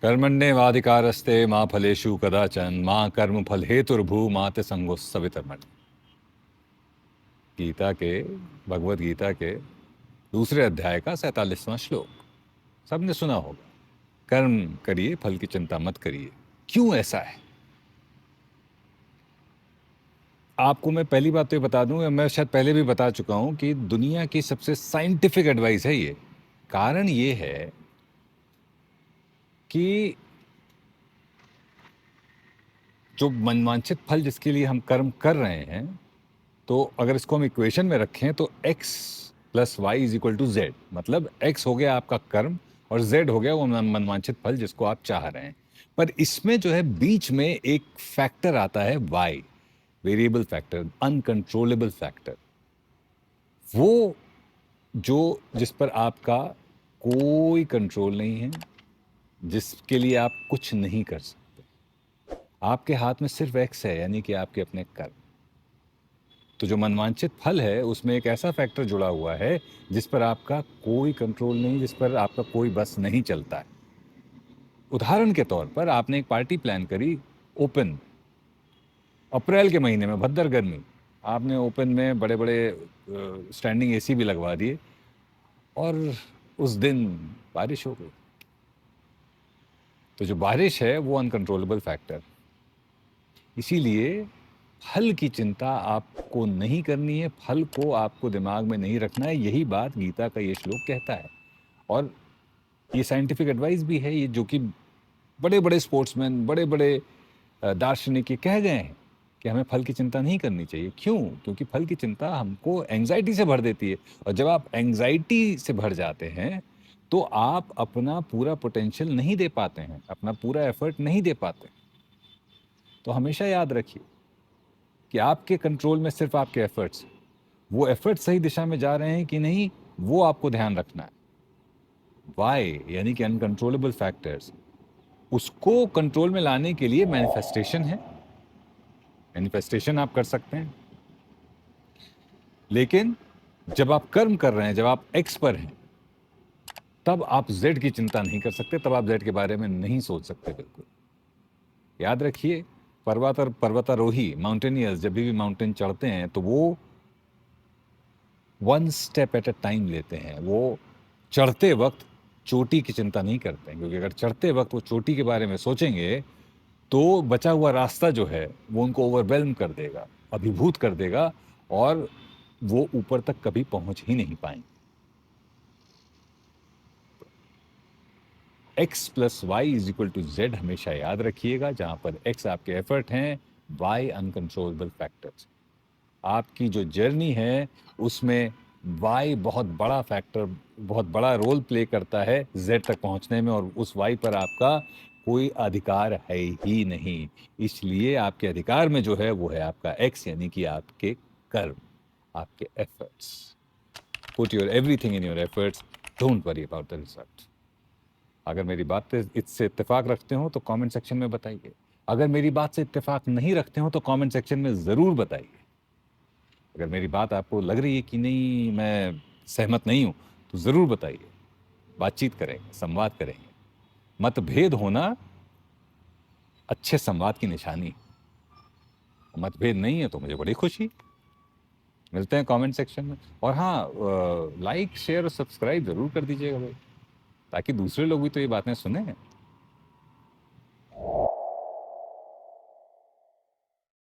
कर्मण्येवाधिकारस्ते मा फलेषु कदाचन मा कर्म फल हेतुर्भू मात संगो सवितर्मणि। गीता के भगवत गीता के दूसरे अध्याय का 47वां श्लोक सबने सुना होगा। कर्म करिए, फल की चिंता मत करिए। क्यों ऐसा है? आपको मैं पहली बात तो ये बता दूं, मैं शायद पहले भी बता चुका हूं कि दुनिया की सबसे साइंटिफिक एडवाइस है ये। कारण ये है कि जो मनवांछित फल जिसके लिए हम कर्म कर रहे हैं, तो अगर इसको हम इक्वेशन में रखें तो x plus y is equal to z, मतलब x हो गया आपका कर्म और z हो गया वो मनवांछित फल जिसको आप चाह रहे हैं। पर इसमें जो है बीच में एक फैक्टर आता है y, variable factor, uncontrollable factor, वो जिस पर आपका कोई कंट्रोल नहीं है, जिसके लिए आप कुछ नहीं कर सकते। आपके हाथ में सिर्फ x है, यानी कि आपके अपने कर्म। तो जो मनवांछित फल है उसमें एक ऐसा फैक्टर जुड़ा हुआ है जिस पर आपका कोई कंट्रोल नहीं, जिस पर आपका कोई बस नहीं चलता है। उदाहरण के तौर पर आपने एक पार्टी प्लान करी ओपन, अप्रैल के महीने में भद्दर गर्मी, आपने ओपन में बड़े बड़े स्टैंडिंग एसी भी लगवा दिए और उस दिन बारिश हो गई। तो जो बारिश है वो अनकंट्रोलेबल फैक्टर। इसीलिए फल की चिंता आपको नहीं करनी है, फल को आपको दिमाग में नहीं रखना है। यही बात गीता का ये श्लोक कहता है और ये साइंटिफिक एडवाइस भी है, ये जो कि बड़े बड़े स्पोर्ट्समैन, बड़े बड़े दार्शनिक ये कह गए हैं कि हमें फल की चिंता नहीं करनी चाहिए। क्यों? क्योंकि फल की चिंता हमको एंग्जाइटी से भर देती है और जब आप एंग्जाइटी से भर जाते हैं तो आप अपना पूरा पोटेंशियल नहीं दे पाते हैं, अपना पूरा एफर्ट नहीं दे पाते। तो हमेशा याद रखिए कि आपके कंट्रोल में सिर्फ आपके एफर्ट्स, वो एफर्ट सही दिशा में जा रहे हैं कि नहीं, वो आपको ध्यान रखना है। वाई यानी कि अनकंट्रोलेबल फैक्टर्स, उसको कंट्रोल में लाने के लिए मैनिफेस्टेशन है। मैनिफेस्टेशन आप कर सकते हैं, लेकिन जब आप कर्म कर रहे हैं, जब आप एक्स पर हैं, तब आप जेड की चिंता नहीं कर सकते, तब आप जेड के बारे में नहीं सोच सकते। बिल्कुल याद रखिए, पर्वतारोही, माउंटेनियर्स जब भी माउंटेन चढ़ते हैं तो वो one step at a time लेते हैं। वो चढ़ते वक्त चोटी की चिंता नहीं करते हैं, क्योंकि अगर चढ़ते वक्त वो चोटी के बारे में सोचेंगे तो बचा हुआ रास्ता जो है वो उनको ओवरवेल्म कर देगा, अभिभूत कर देगा और वो ऊपर तक कभी पहुंच ही नहीं पाएंगे। x plus y is equal to z हमेशा याद रखिएगा, जहां पर x आपके एफर्ट हैं, y अनकंट्रोलेबल फैक्टर्स। आपकी जो जर्नी है उसमें y बहुत बड़ा फैक्टर, बहुत बड़ा रोल प्ले करता है z तक पहुंचने में, और उस y पर आपका कोई अधिकार है ही नहीं। इसलिए आपके अधिकार में जो है वो है आपका x, यानी कि आपके कर्म, आपके efforts. Put your everything in your efforts, don't worry about the result. अगर मेरी बात से इससे इत्तेफाक रखते हो तो कमेंट सेक्शन में बताइए, अगर मेरी बात से इत्तेफाक नहीं रखते हो तो कमेंट सेक्शन में ज़रूर बताइए। अगर मेरी बात आपको लग रही है कि नहीं, मैं सहमत नहीं हूं, तो ज़रूर बताइए। बातचीत करेंगे, संवाद करेंगे। मतभेद होना अच्छे संवाद की निशानी। मतभेद नहीं है तो मुझे बड़ी खुशी। मिलते हैं कमेंट सेक्शन में। और हाँ, लाइक शेयर और सब्सक्राइब ज़रूर कर दीजिएगा भाई, ताकि दूसरे लोग भी तो ये बातें सुने।